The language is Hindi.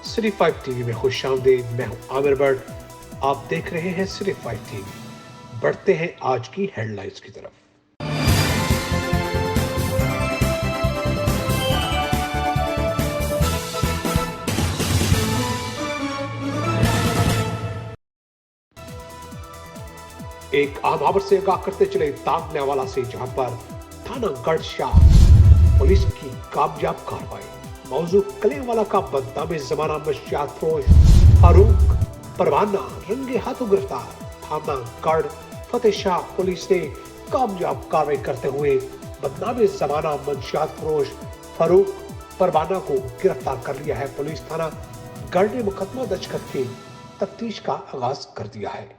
सिटी 5 टीवी में खुशामदीद। मैं हूं आमिर भट्ट। आप देख रहे हैं सिटी 5 टीवी। बढ़ते हैं आज की हेडलाइंस की तरफ। एक आम खबर से आगाह करते चले तांगनेवाला से, जहां पर थाना गढ़शाह पुलिस की कामयाब कार्रवाई। मौजू कलेवाला का बदनामी जमाना मंशियात फरोश फारूक परवाना रंगे हाथों गिरफ्तार। थाना गढ़ फतेह शाह पुलिस ने कामयाब कार्रवाई करते हुए बदनामी जमाना मंशियात फरोश फारूक परवाना को गिरफ्तार कर लिया है। पुलिस थाना गढ़ ने मुकदमा दर्ज करके तफ्तीश का आगाज कर दिया है।